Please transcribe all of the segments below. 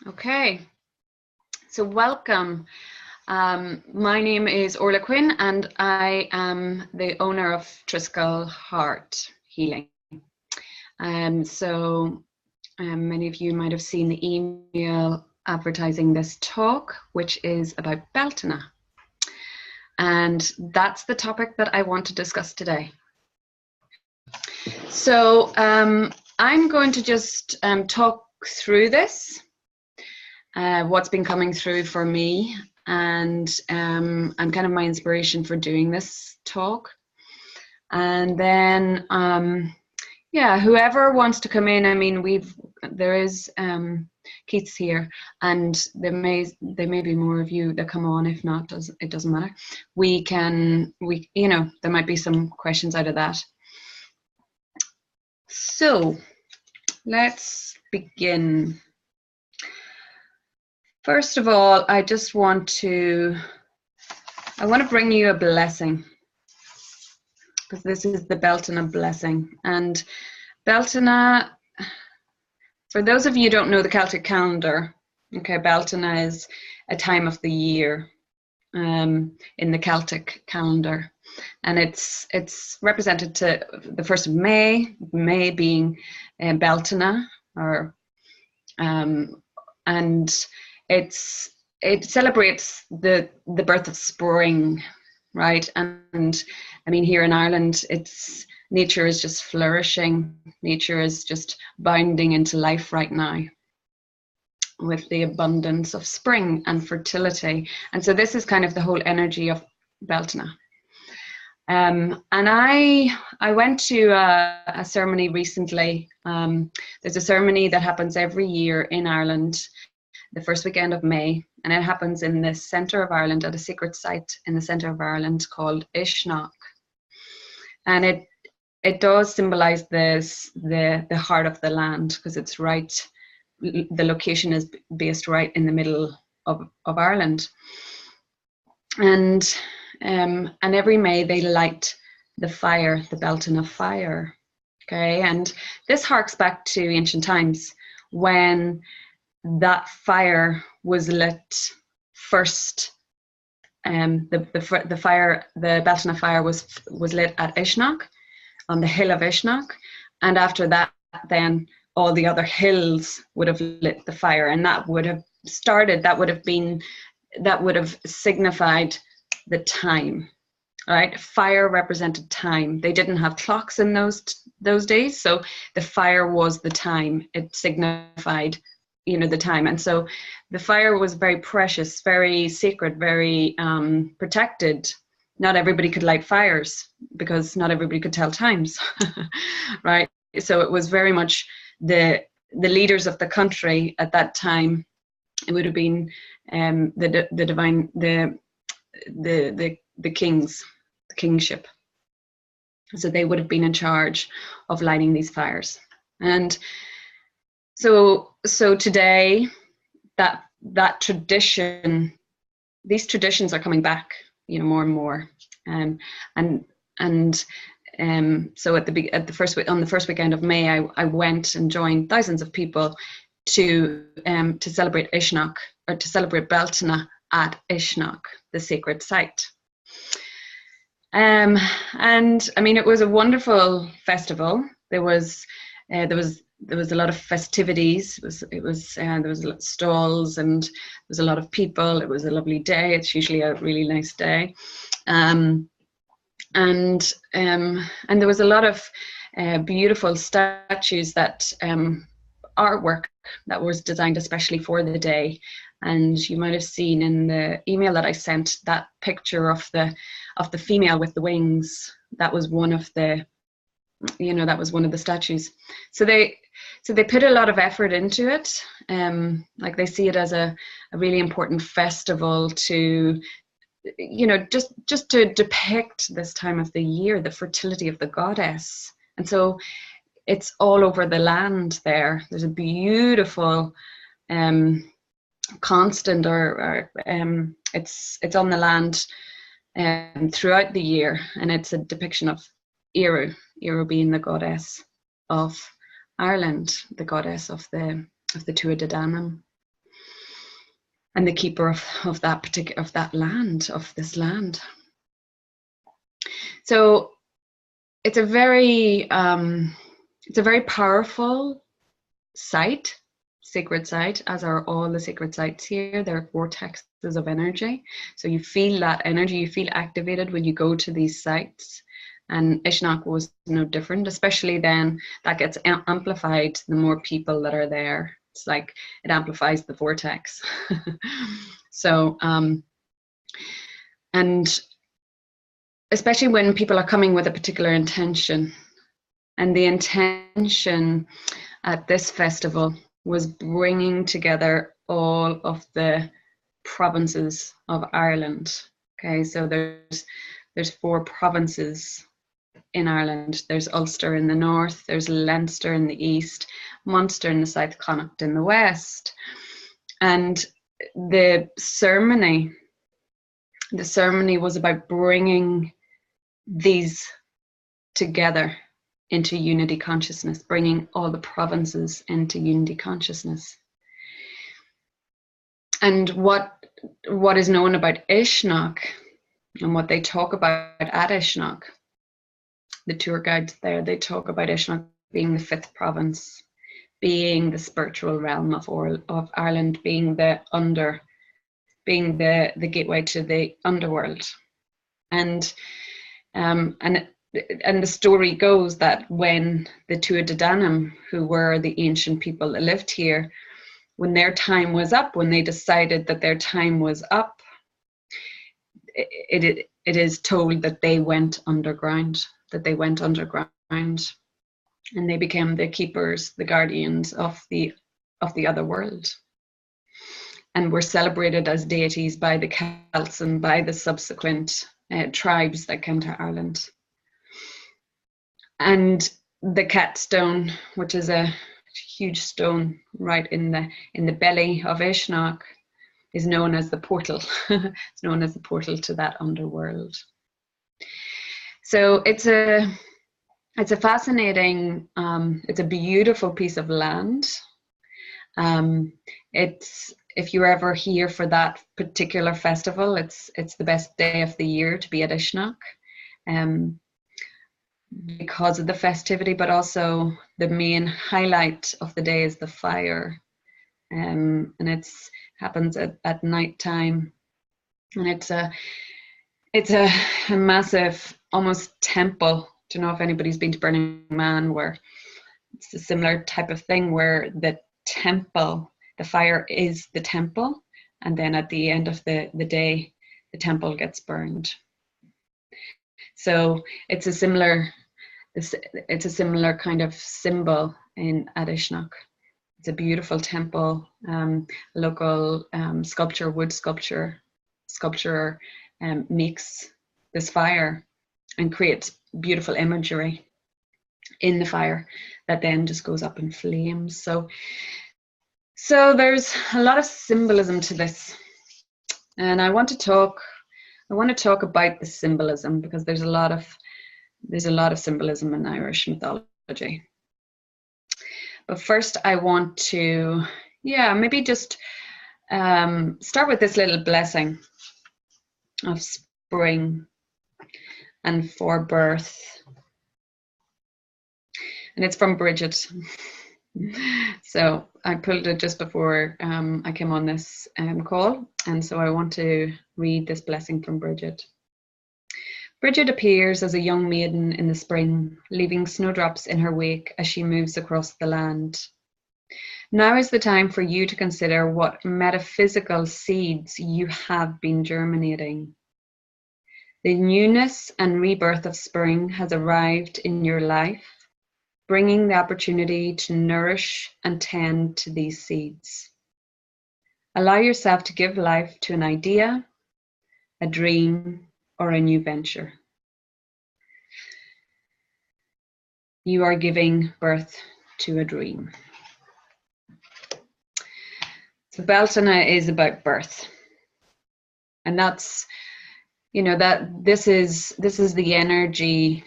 Okay, so welcome. My name is Orla Quinn and I am the owner of Triskele Heart Healing. Many of you might have seen the email advertising this talk, which is about Bealtaine. And that's the topic that I want to discuss today. So I'm going to just talk through this. What's been coming through for me, and I'm kind of my inspiration for doing this talk. And then, yeah, whoever wants to come in. I mean, there is Keith's here, and there may be more of you that come on. If not, it doesn't matter. There might be some questions out of that. So let's begin. First of all, I want to bring you a blessing, because this is the Bealtaine blessing. And Bealtaine, for those of you who don't know the Celtic calendar, okay, Bealtaine is a time of the year in the Celtic calendar, and it's represented to the 1st of May, May being Bealtaine, and it celebrates the birth of spring, right? And I mean, here in Ireland, nature is just flourishing. Nature is just bounding into life right now with the abundance of spring and fertility. And so this is kind of the whole energy of Bealtaine. And I went to a ceremony recently. There's a ceremony that happens every year in Ireland, the first weekend of May, and it happens in the centre of Ireland, at a sacred site in the centre of Ireland called Uisneach. And it does symbolise the heart of the land, because it's right, the location is based right in the middle of Ireland. And every May they light the fire, the Bealtaine fire. Okay, and this harks back to ancient times when that fire was lit first. The fire, the Bealtaine fire was lit at Uisneach, on the hill of Uisneach, and after that, then all the other hills would have lit the fire, and that would have signified the time. Right, fire represented time. They didn't have clocks in those days, so the fire was the time. It signified, the time. And so the fire was very precious, very sacred, very protected. Not everybody could light fires, because not everybody could tell times, right? So it was very much the leaders of the country at that time. It would have been the kings, the kingship. So they would have been in charge of lighting these fires. And so today, that tradition, these traditions are coming back, more and more. So on the first weekend of May, I went and joined thousands of people to celebrate Uisneach, or to celebrate Bealtaine at Uisneach, the sacred site. And I mean, it was a wonderful festival. There was a lot of festivities. There was a lot of stalls, and there was a lot of people. It was a lovely day. It's usually a really nice day, and there was a lot of beautiful statues, that artwork that was designed especially for the day. And you might have seen in the email that I sent that picture of the female with the wings. That was one of the statues. So they put a lot of effort into it. Like, they see it as a really important festival to, just to depict this time of the year, the fertility of the goddess. And so it's all over the land there. There's a beautiful constant, it's on the land throughout the year, and it's a depiction of Eru being the goddess of Ireland, the goddess of the Tuatha De Danann. and the keeper of this land. So it's a very powerful site, sacred site, as are all the sacred sites here. They're vortexes of energy. So you feel that energy, you feel activated when you go to these sites. And Uisneach was no different, especially then that gets amplified the more people that are there. It's like it amplifies the vortex. So, and especially when people are coming with a particular intention. And the intention at this festival was bringing together all of the provinces of Ireland. Okay, so there's 4 provinces in Ireland. There's Ulster in the north, there's Leinster in the east, Munster in the south, Connacht in the west. And the ceremony was about bringing these together into unity consciousness, bringing all the provinces into unity consciousness. And what is known about Uisneach and what they talk about at Uisneach, the tour guides there, they talk about Uisneach being the 5th province, being the spiritual realm of Ireland, being the gateway to the underworld. And the story goes that when the Tuatha De Danann, who were the ancient people that lived here, when their time was up, when they decided that their time was up, it is told that they went underground, and they became the keepers, the guardians of the other world, and were celebrated as deities by the Celts and by the subsequent tribes that came to Ireland. And the Cat Stone, which is a huge stone right in the belly of Uisneach, is known as the portal. It's known as the portal to that underworld. So it's a fascinating, it's a beautiful piece of land. If you're ever here for that particular festival, it's the best day of the year to be at Uisneach. Because of the festivity, but also the main highlight of the day is the fire, and it happens at night time, and it's a massive, almost temple. Don't know if anybody's been to Burning Man, where it's a similar type of thing, where the fire is the temple, and then at the end of the day, the temple gets burned. So it's a similar kind of symbol at Uisneach. It's a beautiful temple. Local wood sculpture makes this fire and creates beautiful imagery in the fire that then just goes up in flames. So there's a lot of symbolism to this, and I want to talk about the symbolism, because there's a lot of symbolism in Irish mythology. But first I want to maybe just start with this little blessing of spring and for birth, and it's from Bridget. So I pulled it just before I came on this call, and so I want to read this blessing from Bridget. Bridget appears as a young maiden in the spring, leaving snowdrops in her wake as she moves across the land. Now is the time for you to consider what metaphysical seeds you have been germinating. The newness and rebirth of spring has arrived in your life, bringing the opportunity to nourish and tend to these seeds. Allow yourself to give life to an idea, a dream, or a new venture. You are giving birth to a dream. So Bealtaine is about birth. And that's, this is the energy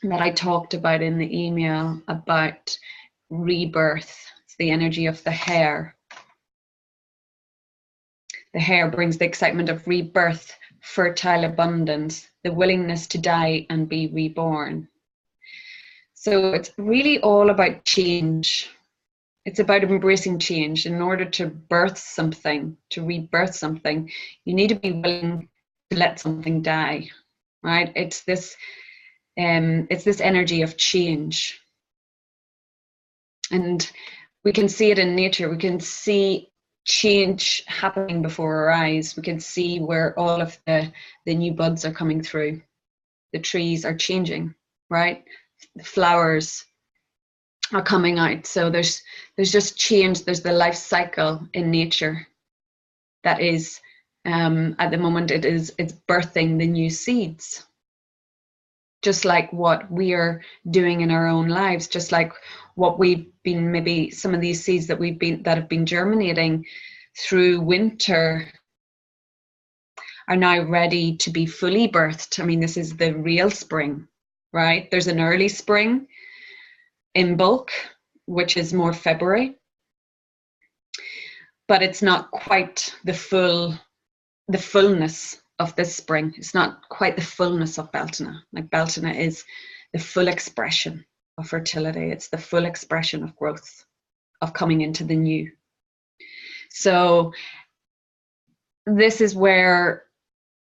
that I talked about in the email about rebirth. It's the energy of the hair. The hair brings the excitement of rebirth, fertile abundance, the willingness to die and be reborn. So it's really all about change. It's about embracing change. In order to birth something, to rebirth something, you need to be willing to let something die, right? It's this energy of change. And we can see it in nature. We can see change happening before our eyes. We can see where all of the new buds are coming through. The trees are changing, right? The flowers are coming out. So there's just change. There's the life cycle in nature that is, at the moment, it's birthing the new seeds. Just like what we are doing in our own lives, just like what we've been, maybe some of these seeds that have been germinating through winter are now ready to be fully birthed. I mean, this is the real spring, right? There's an early spring in bulk, which is more February, but it's not quite the fullness of this spring. It's not quite the fullness of Bealtaine. Like Bealtaine is the full expression of fertility. It's the full expression of growth, of coming into the new. So this is where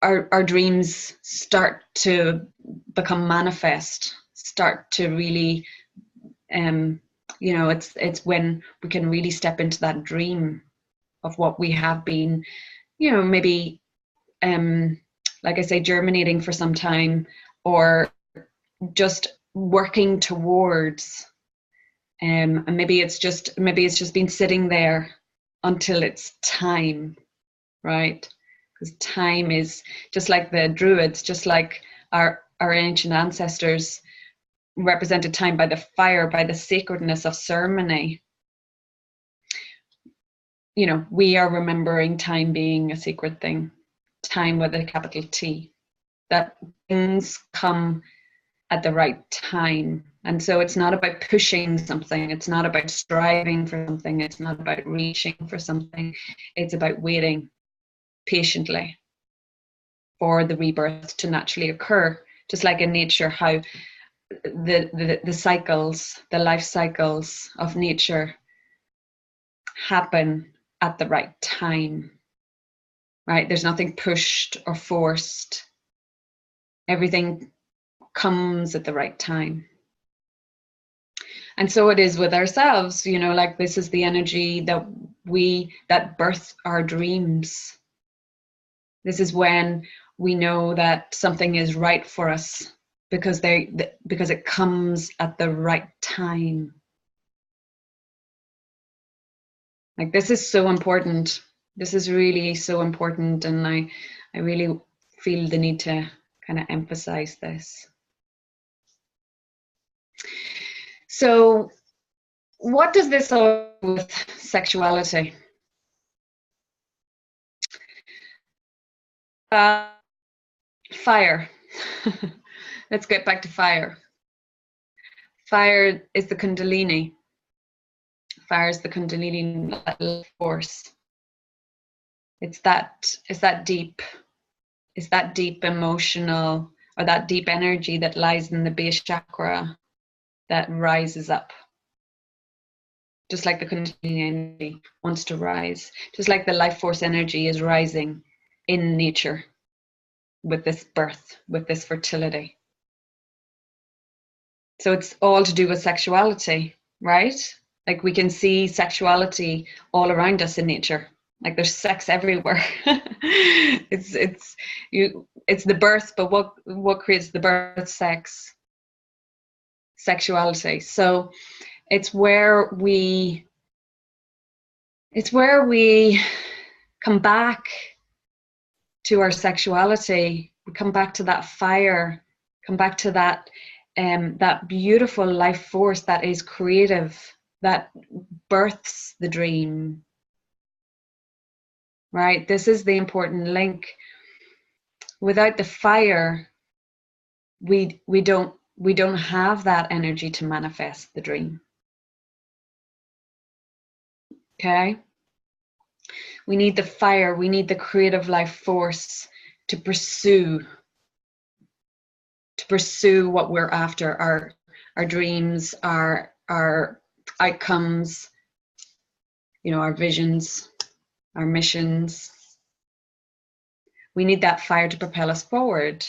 our dreams start to become manifest, start to really, it's when we can really step into that dream of what we have been, maybe, like I say, germinating for some time, or just working towards, and maybe it's just been sitting there until it's time, right? Because time is just like the Druids, just like our ancient ancestors represented time by the fire, by the sacredness of ceremony. We are remembering time being a sacred thing, time with a capital T, that things come at the right time. And so it's not about pushing something, it's not about striving for something, it's not about reaching for something, it's about waiting patiently for the rebirth to naturally occur. Just like in nature, how the cycles, the life cycles of nature happen at the right time, right? There's nothing pushed or forced. Everything comes at the right time. And so it is with ourselves, like this is the energy that birth our dreams. This is when we know that something is right for us because it comes at the right time. Like, this is so important. This is really so important, and I really feel the need to kind of emphasize this. So what does this all do with sexuality? Fire. Let's get back to fire. Fire is the Kundalini. Fire is the Kundalini force. It's that deep emotional, or that deep energy that lies in the base chakra that rises up. Just like the Kundalini energy wants to rise. Just like the life force energy is rising in nature with this birth, with this fertility. So it's all to do with sexuality, right? Like, we can see sexuality all around us in nature. Like, there's sex everywhere. It's the birth, but what creates the birth? Sex, sexuality. So it's where we come back to our sexuality. We come back to that fire, come back to that beautiful life force that is creative, that births the dream, right? This is the important link. Without the fire, we don't have that energy to manifest the dream. Okay? We need the fire. We need the creative life force to pursue what we're after, our dreams, our outcomes, you know, our visions, our missions. We need that fire to propel us forward.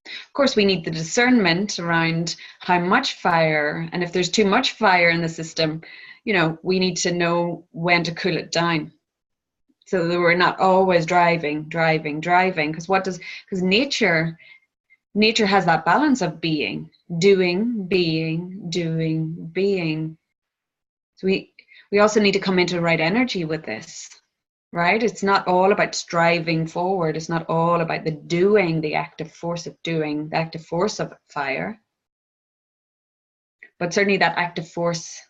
Of course, we need the discernment around how much fire, and if there's too much fire in the system, you know, we need to know when to cool it down, so that we're not always driving, because nature has that balance of being, doing, being. So we also need to come into the right energy with this, right? It's not all about striving forward. It's not all about the doing, the active force of doing, the active force of fire. But certainly that active force,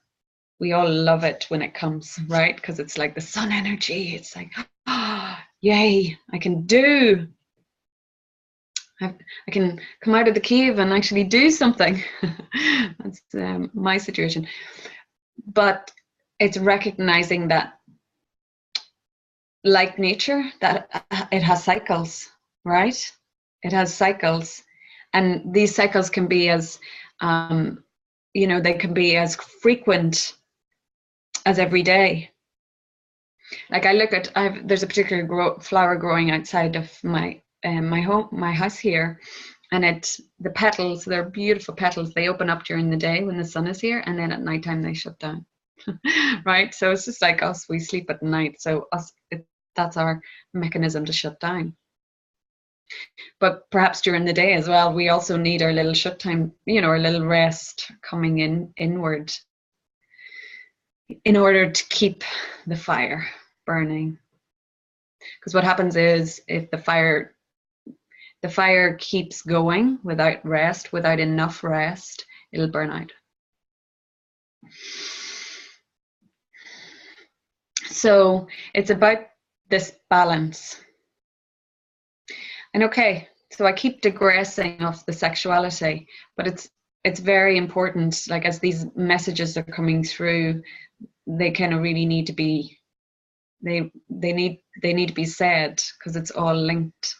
we all love it when it comes, right? Because it's like the sun energy. It's like, oh, yay, I can do. I can come out of the cave and actually do something. That's my situation. But it's recognizing that, like nature, that it has cycles, right? It has cycles, and these cycles can be as, you know, they can be as frequent as every day. Like I look at, there's a particular flower growing outside of my house here, and the petals, they're beautiful petals. They open up during the day when the sun is here, and then at nighttime they shut down. Right? So it's just like us, we sleep at night. So that's our mechanism to shut down. But perhaps during the day as well, we also need our little shut time, you know, our little rest coming inward in order to keep the fire burning. Because what happens is, if the fire keeps going without rest, without enough rest, it'll burn out. So it's about this balance. And okay, so I keep digressing off the sexuality, but it's very important. Like, as these messages are coming through, they kind of really need to be, they need to be said, because it's all linked.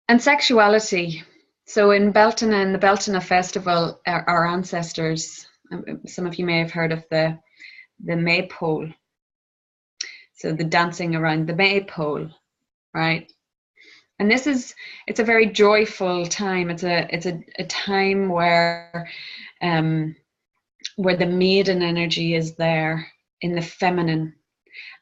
And sexuality. So in Bealtaine, the Bealtaine festival, our ancestors, some of you may have heard of the maypole. So the dancing around the maypole, right? And it's a very joyful time. It's a time where the maiden energy is there in the feminine,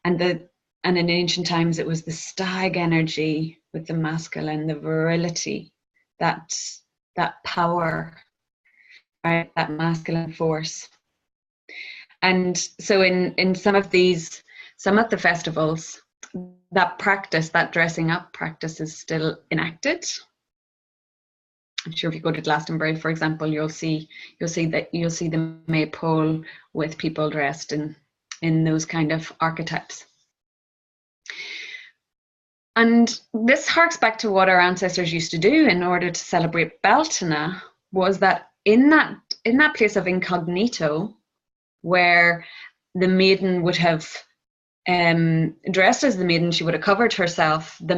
and in ancient times it was the stag energy with the masculine, the virility, that power, right? That masculine force. And so in some of the festivals, that practice, that dressing up practice, is still enacted. I'm sure if you go to Glastonbury, for example, you'll see the maypole with people dressed in those kind of archetypes. And this harks back to what our ancestors used to do in order to celebrate Bealtaine, was that in that place of incognito, where the maiden would have dressed as the maiden, she would have covered herself. The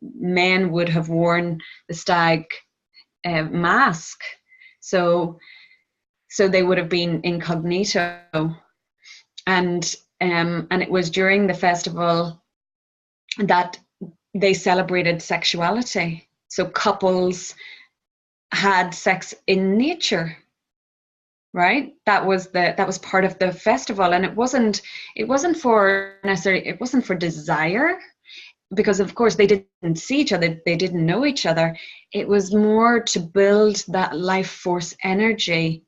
men would have worn the stag mask, so they would have been incognito, and it was during the festival that they celebrated sexuality. So couples had sex in nature, right? That was part of the festival, and it wasn't for necessarily, it wasn't for desire, because of course they didn't see each other, they didn't know each other. It was more to build that life force energy,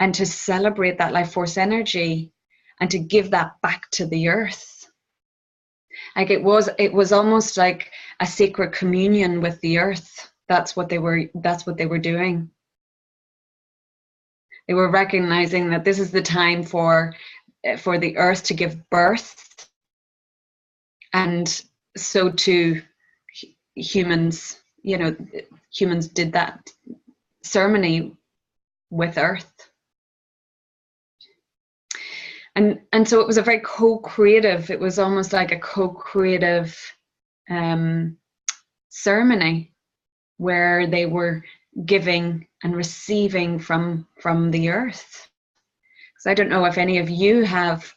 and to celebrate that life force energy, and to give that back to the earth. Like it was almost like a sacred communion with the earth. That's what they were doing. They were recognizing that this is the time for the earth to give birth, and so too humans. You know, humans did that ceremony with earth. And so it was a very co-creative, it was almost like a co-creative ceremony where they were giving and receiving from the earth. So I don't know if any of you have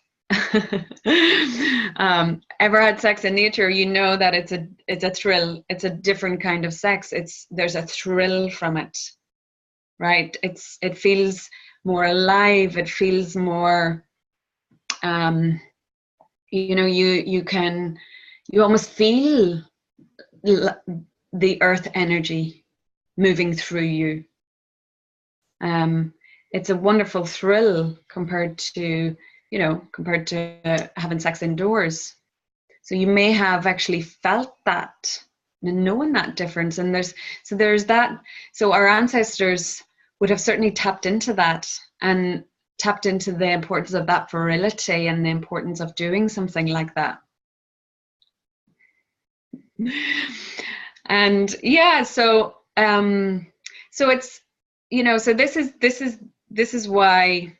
ever had sex in nature. You know that it's a thrill. It's a different kind of sex. There's a thrill from it, right? It feels more alive. It feels more, you know, you almost feel the earth energy moving through you. It's a wonderful thrill compared to having sex indoors. So you may have actually felt that and knowing that difference. And there's that. So our ancestors would have certainly tapped into that and tapped into the importance of that virility and the importance of doing something like that. And yeah, so it's, you know, so this is why,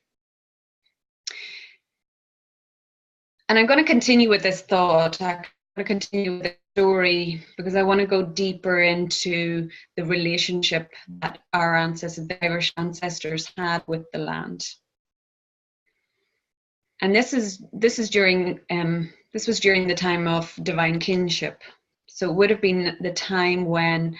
and I'm going to continue with this thought. I'm going to continue with the story because I want to go deeper into the relationship that our ancestors, the Irish ancestors, had with the land. And this was during the time of divine kinship. So it would have been the time when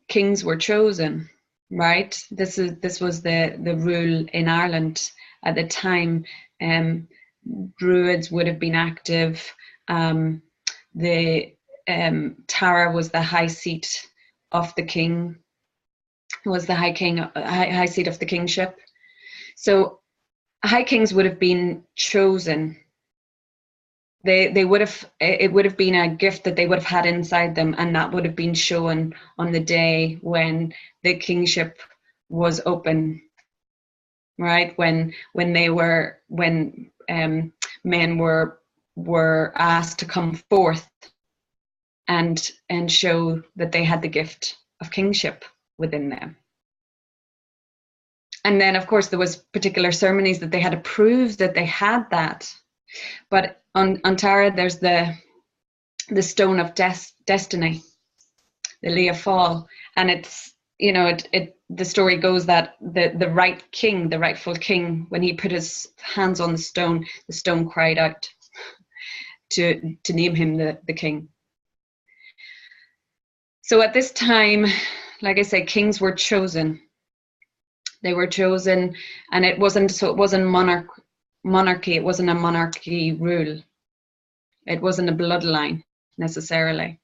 kings were chosen, right? This was the rule in Ireland at the time. Druids would have been active. The Tara was the high seat of the king. Was the high seat of the kingship. So high kings would have been chosen. They would have, it would have been a gift that they would have had inside them, and that would have been shown on the day when the kingship was open, right? When men were asked to come forth and show that they had the gift of kingship within them. And then, of course, there was particular ceremonies that they had to prove that they had that. But on Tara, there's the stone of destiny, the Leah Fall, and it's, you know, the story goes that the rightful king, when he put his hands on the stone cried out to name him the king. So at this time, like I say, kings were chosen. They were chosen, and it wasn't monarchy. It wasn't a monarchy rule. It wasn't a bloodline necessarily.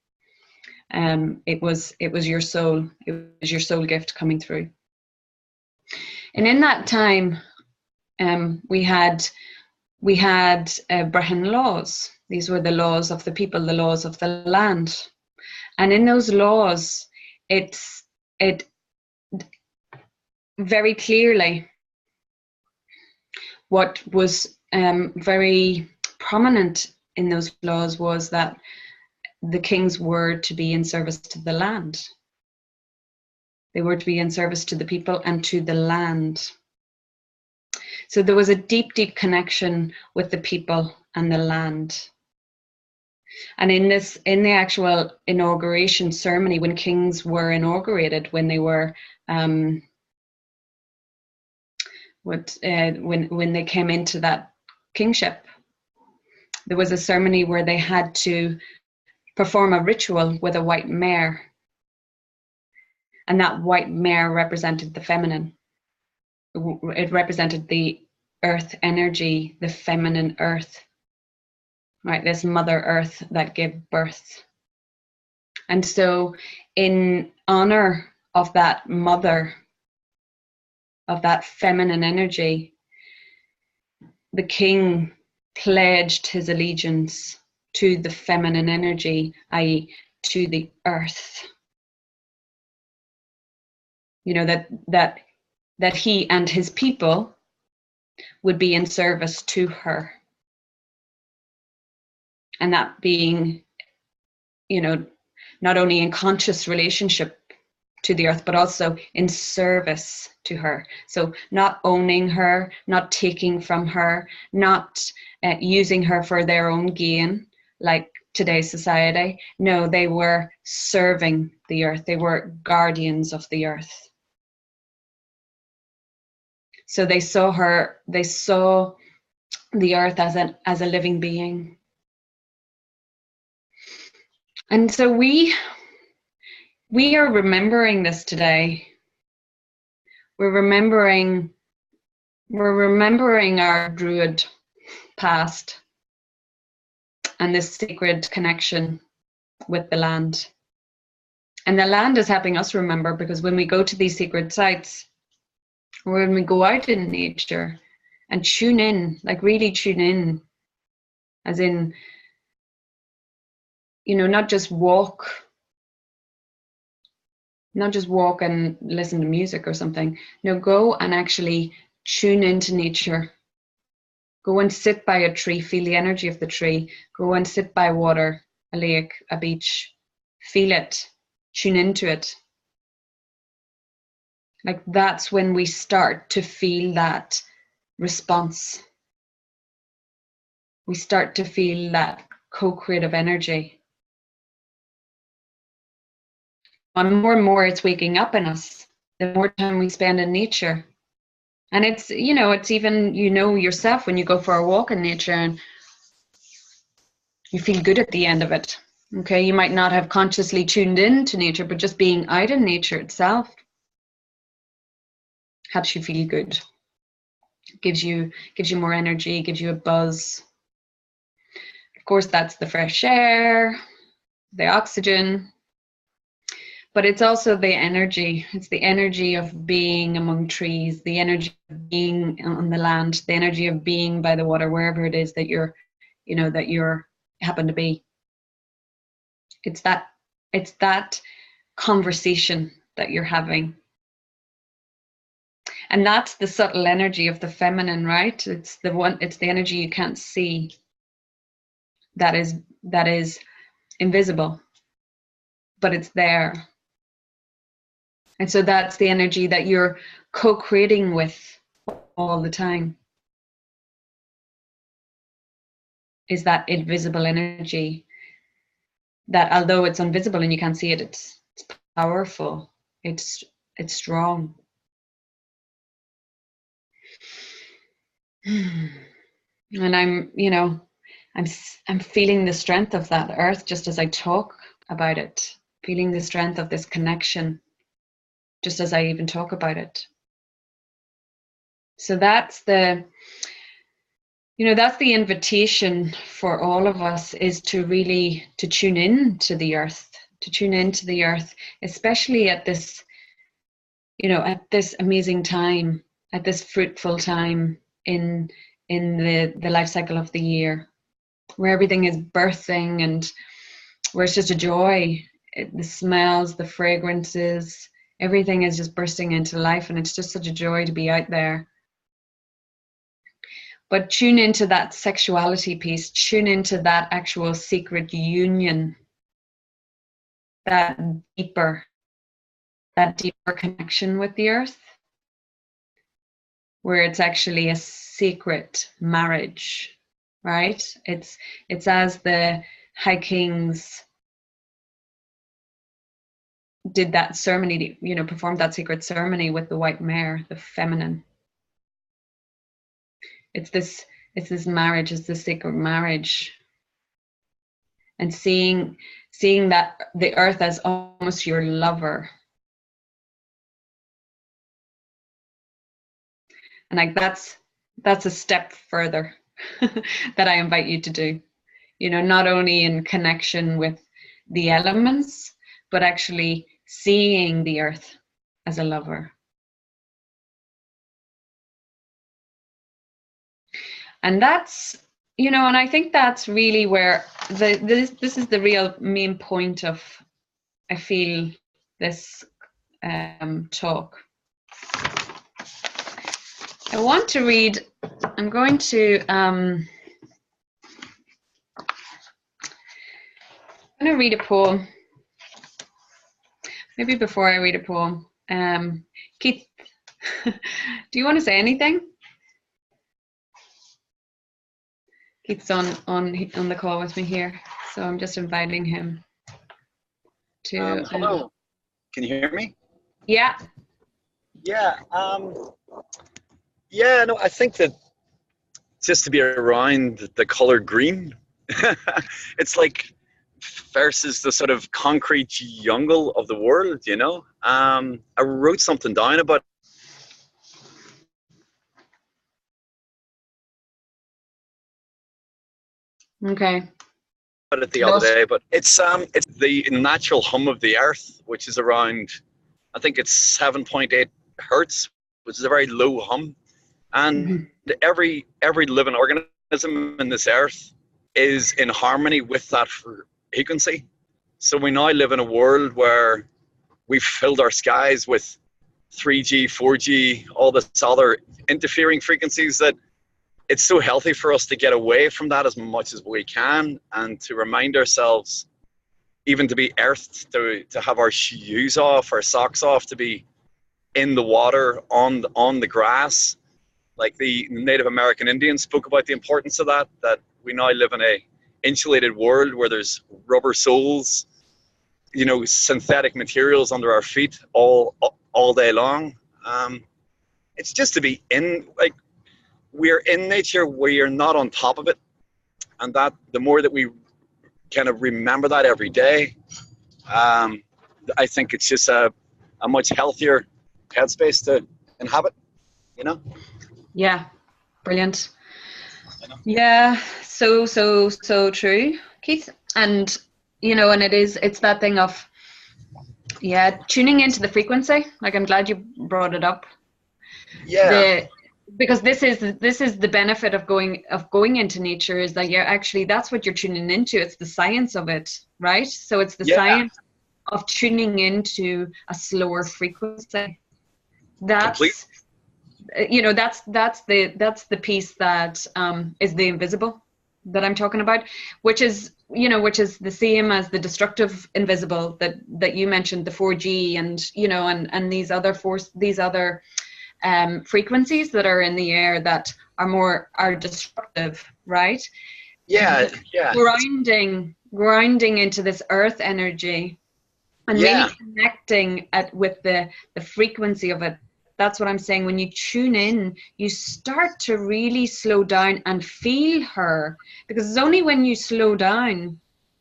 It was your soul. It was your soul gift coming through. And in that time, we had Brehon laws. These were the laws of the people, the laws of the land. And in those laws, it very clearly, what was very prominent in those laws was that the kings were to be in service to the land. They were to be in service to the people and to the land. So there was a deep, deep connection with the people and the land. And in the actual inauguration ceremony, when kings were inaugurated, when they were when they came into that kingship, there was a ceremony where they had to perform a ritual with a white mare, and that white mare represented the feminine. It represented the earth energy, the feminine earth, right? This mother earth that gave birth. And so in honor of that mother, of that feminine energy, the king pledged his allegiance to the feminine energy, i.e., to the earth. You know, that he and his people would be in service to her. And that being, you know, not only in conscious relationship to the earth, but also in service to her. So not owning her, not taking from her, not using her for their own gain, like today's society. No, they were serving the earth. They were guardians of the earth. So they saw the earth as a living being. And so we are remembering this today. We're remembering our Druid past and this sacred connection with the land. And the land is helping us remember, because when we go to these sacred sites, or when we go out in nature and tune in, like really tune in, as in, not just walk and listen to music or something. No, go and actually tune into nature. Go and sit by a tree, feel the energy of the tree. Go and sit by water, a lake, a beach. Feel it, tune into it. Like that's when we start to feel that response. We start to feel that co-creative energy. And more it's waking up in us, the more time we spend in nature. And it's, it's even, yourself when you go for a walk in nature and you feel good at the end of it. Okay, you might not have consciously tuned in to nature, but just being out in nature itself helps you feel good. Gives you more energy, gives you a buzz. Of course, that's the fresh air, the oxygen, but it's also the energy. It's the energy of being among trees, the energy of being on the land, the energy of being by the water, wherever it is that you're happen to be. It's that conversation that you're having. And that's the subtle energy of the feminine, right? It's the energy you can't see, that is invisible, but it's there. And so that's the energy that you're co-creating with all the time, is that invisible energy that, although it's invisible and you can't see it, it's powerful, it's strong. And I'm feeling the strength of that earth just as I talk about it, feeling the strength of this connection just as I even talk about it. So that's the invitation for all of us, is to really tune in to the earth, especially at this, at this amazing time, at this fruitful time in the life cycle of the year, where everything is birthing and where it's just a joy. The smells, the fragrances, everything is just bursting into life, and it's just such a joy to be out there. But tune into that sexuality piece, tune into that actual secret union, that deeper connection with the earth, where it's actually a secret marriage, right? It's as the High Kings did that ceremony, performed that secret ceremony with the white mare, the feminine. It's this marriage, it's this sacred marriage. And seeing that the earth as almost your lover. And like that's a step further that I invite you to do. Not only in connection with the elements, but actually seeing the earth as a lover. And that's, and I think that's really where this is the real main point of, I feel, this talk. I want to read, I'm going to read a poem maybe before I read a poem, Keith, do you want to say anything? Keith's on the call with me here, so I'm just inviting him to. Hello, can you hear me? Yeah. Yeah. Yeah. No, I think that just to be around the color green, it's like versus the sort of concrete jungle of the world. I wrote something down about Okay. it the other day, but it's the natural hum of the earth, which is around, I think it's 7.8 hertz, which is a very low hum, and every living organism in this earth is in harmony with that frequency. So we now live in a world where we've filled our skies with 3G, 4G, all this other interfering frequencies, that it's so healthy for us to get away from that as much as we can, and to remind ourselves, even to be earthed, to have our shoes off, our socks off, to be in the water, on the grass. Like the Native American Indians spoke about the importance of that we now live in a insulated world where there's rubber soles, synthetic materials under our feet all day long. It's just to be in, like, we're in nature, we are not on top of it. And that the more that we kind of remember that every day, I think it's just a much healthier headspace to inhabit, Yeah, brilliant. Yeah, so true, Keith. And and it's that thing of tuning into the frequency. Like, I'm glad you brought it up. Yeah. Because this is the benefit of going into nature, is that that's what you're tuning into. It's the science of it, right? So it's the science of tuning into a slower frequency. That's that's the piece that is the invisible that I'm talking about, which is the same as the destructive invisible that you mentioned, the 4G and these other frequencies that are in the air that are destructive, right? Yeah. Grounding into this earth energy and really connecting with the frequency of it. That's what I'm saying. When you tune in, you start to really slow down and feel her, because it's only when you slow down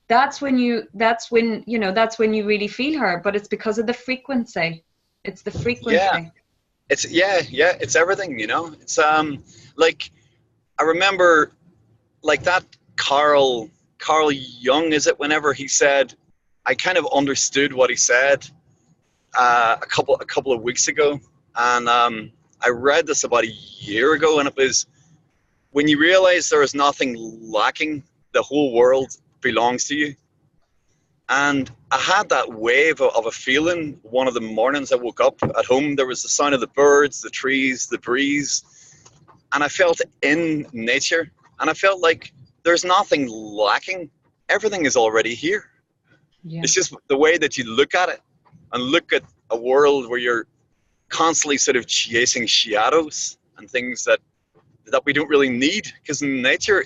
that's when you really feel her. But it's because of the frequency. It's the frequency. It's it's everything, It's like, I remember, like, that Carl Jung, is it, whenever he said, I kind of understood what he said a couple of weeks ago, and I read this about a year ago, and it was, when you realize there is nothing lacking, the whole world belongs to you. And I had that wave of a feeling one of the mornings I woke up at home. There was the sound of the birds, the trees, the breeze, and I felt in nature, and I felt like there's nothing lacking. Everything is already here. Yeah. It's just the way that you look at it, and look at a world where you're constantly sort of chasing shadows and things that we don't really need, because nature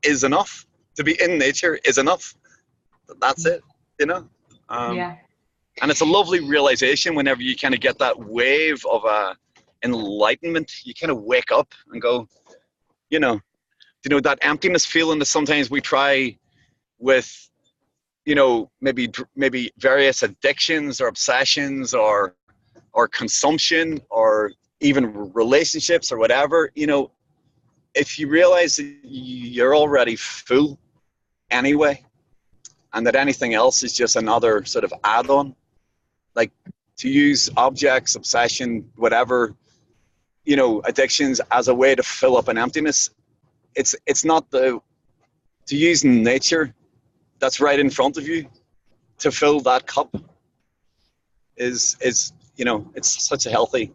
is enough. To be in nature is enough. That's it. And it's a lovely realization whenever you kind of get that wave of enlightenment. You kind of wake up and go, that emptiness feeling that sometimes we try with, maybe various addictions or obsessions or consumption or even relationships or whatever. If you realize that you're already full anyway, and that anything else is just another sort of add-on, like, to use objects, obsession, whatever, addictions as a way to fill up an emptiness. It's not to use nature that's right in front of you to fill that cup is it's such a healthy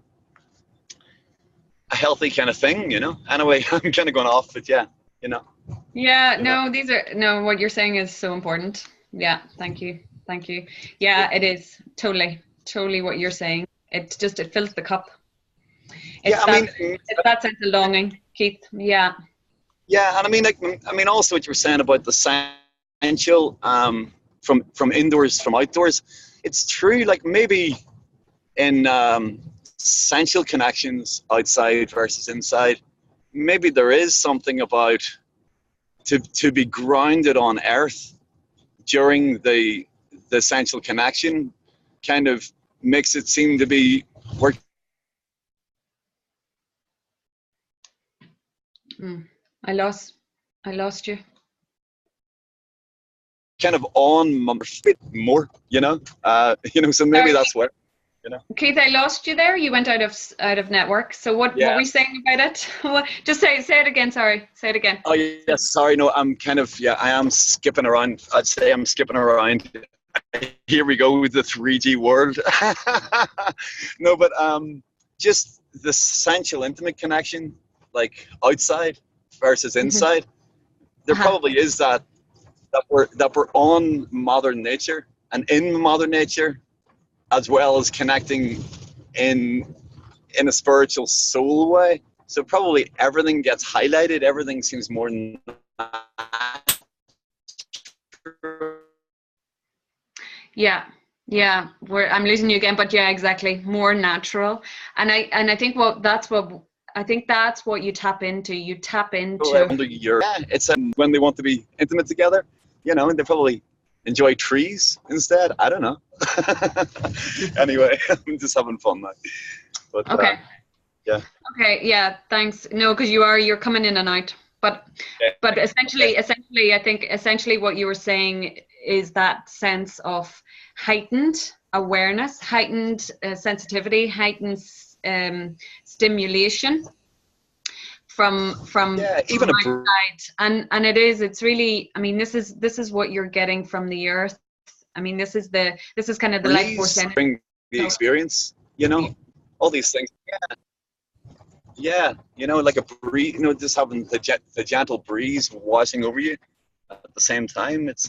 kind of thing, Anyway, I'm kind of going off, but no, what you're saying is so important. Thank you. Yeah, it is totally totally what you're saying. It fills the cup. Yeah, It's that sense of longing, Keith. Yeah. yeah, and also what you were saying about the essential from indoors, from outdoors. It's true. Like maybe in essential connections outside versus inside, maybe there is something about to be grounded on earth during the essential connection kind of makes it seem to be work. I lost you. Kind of on more, so maybe Sorry, that's where, Keith, I lost you there. You went out of network. So what Yeah. were we saying about it? Just say it again. Sorry, say it again. Oh yes, sorry. No, I'm kind of I am skipping around. I'd say I'm skipping around. Here we go with the 3G world. No, but just the essential intimate connection, like outside versus inside. There probably is that we're on Mother Nature and in Mother Nature, as well as connecting in a spiritual soul way. So probably everything gets highlighted. Everything seems more natural. Yeah. I'm losing you again, but yeah, exactly. More natural, and I think that's what you tap into. You tap into. It's when they want to be intimate together, and they probably enjoy trees instead. I don't know. Anyway, I'm just having fun now. But Okay. yeah. Okay. Yeah. Thanks. No, because you're coming in and out. But essentially, I think essentially what you were saying is that sense of heightened awareness, heightened sensitivity, heightened stimulation from even outside, and it's really, this is what you're getting from the earth. This is kind of the life force energy. The experience, all these things. Yeah, like a breeze, just having the gentle breeze washing over you at the same time. It's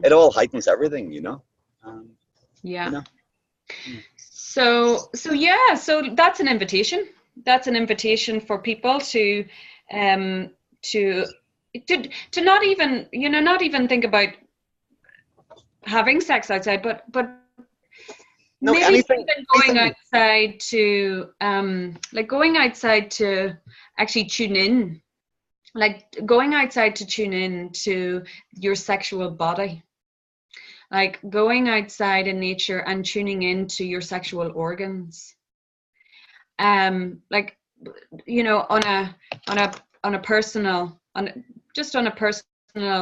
it all heightens everything, Yeah. So that's an invitation. That's an invitation for people to not even think about having sex outside, but maybe anything, going outside to going outside to actually tune in, like going outside to tune in to your sexual body, like going outside in nature and tuning into your sexual organs, like on a personal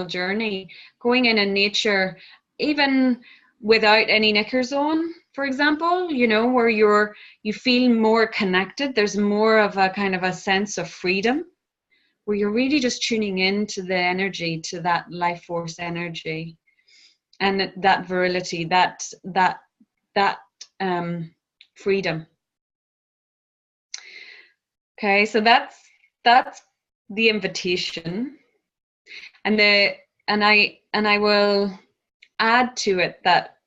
journey, going in nature, even without any knickers on, for example, where you feel more connected. There's more of a kind of a sense of freedom, where you're really just tuning into the energy, to that life force energy, and that virility, that freedom. Okay, so that's the invitation, and I will add to it that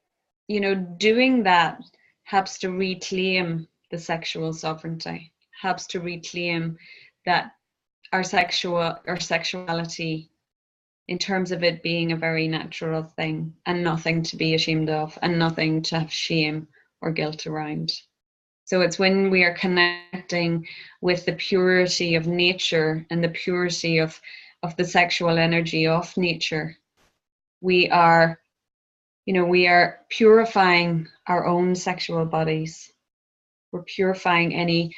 doing that helps to reclaim the sexual sovereignty, helps to reclaim that our sexuality, in terms of it being a very natural thing and nothing to be ashamed of and nothing to have shame or guilt around. So it's when we are connecting with the purity of nature and the purity of the sexual energy of nature, we are purifying our own sexual bodies. We're purifying any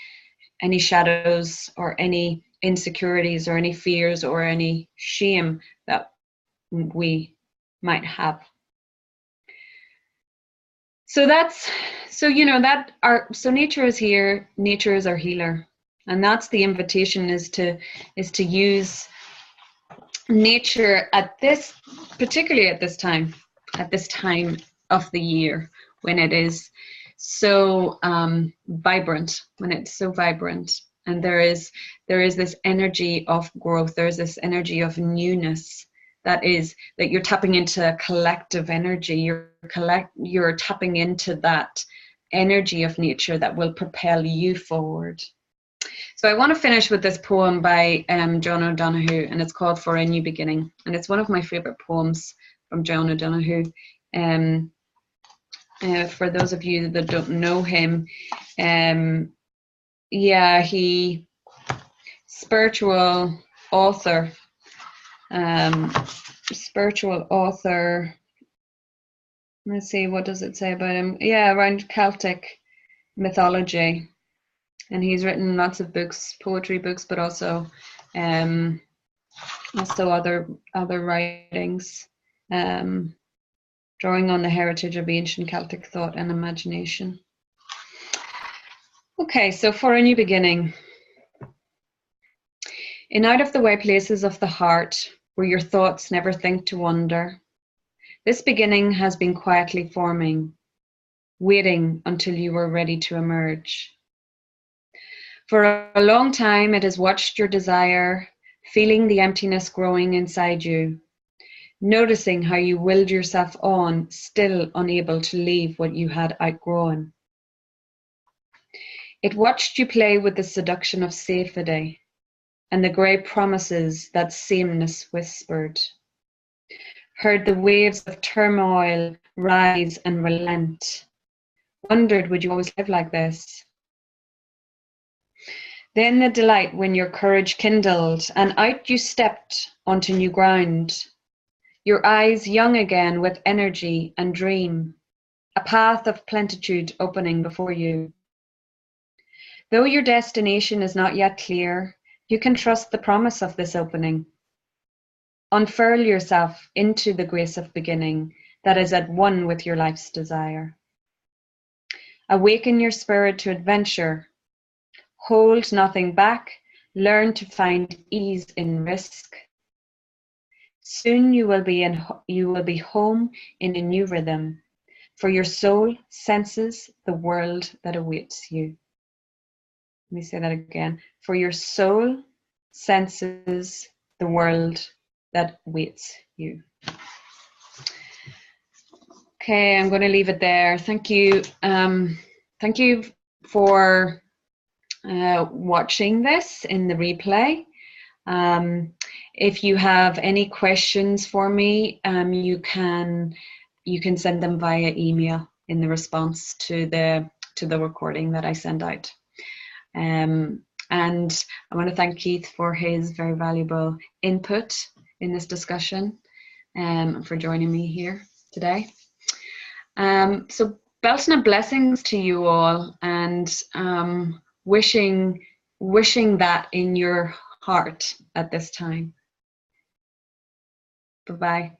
shadows or any insecurities or any fears or any shame that we might have. So nature is here. Nature is our healer, and that's the invitation, is to use nature particularly at this time of the year, when it is so vibrant, and there is this energy of growth. There's this energy of newness that is that you're tapping into collective energy. You're tapping into that energy of nature that will propel you forward. So I want to finish with this poem by John O'Donoghue, and it's called For a New Beginning, and it's one of my favorite poems from John O'Donoghue. For those of you that don't know him, he spiritual author. Let's see, what does it say about him? Yeah, around Celtic mythology, and he's written lots of books, poetry books, but also other writings, drawing on the heritage of ancient Celtic thought and imagination. Okay, so for a new beginning. In out-of-the-way places of the heart, where your thoughts never think to wander, this beginning has been quietly forming, waiting until you were ready to emerge. For a long time, it has watched your desire, feeling the emptiness growing inside you, noticing how you willed yourself on, still unable to leave what you had outgrown. It watched you play with the seduction of safety and the grey promises that sameness whispered, heard the waves of turmoil rise and relent, wondered would you always live like this? Then the delight when your courage kindled and out you stepped onto new ground, your eyes young again with energy and dream, a path of plenitude opening before you. Though your destination is not yet clear, you can trust the promise of this opening. Unfurl yourself into the grace of beginning that is at one with your life's desire. Awaken your spirit to adventure. Hold nothing back. Learn to find ease in risk. Soon you will be home in a new rhythm, for your soul senses the world that awaits you. Let me say that again. For your soul senses the world that awaits you. Okay, I'm going to leave it there. Thank you. Thank you for watching this in the replay. If you have any questions for me, you can send them via email in the response to the recording that I send out. And I want to thank Keith for his very valuable input in this discussion, and for joining me here today. So Bealtaine blessings to you all, and wishing that in your heart at this time. Bye-bye.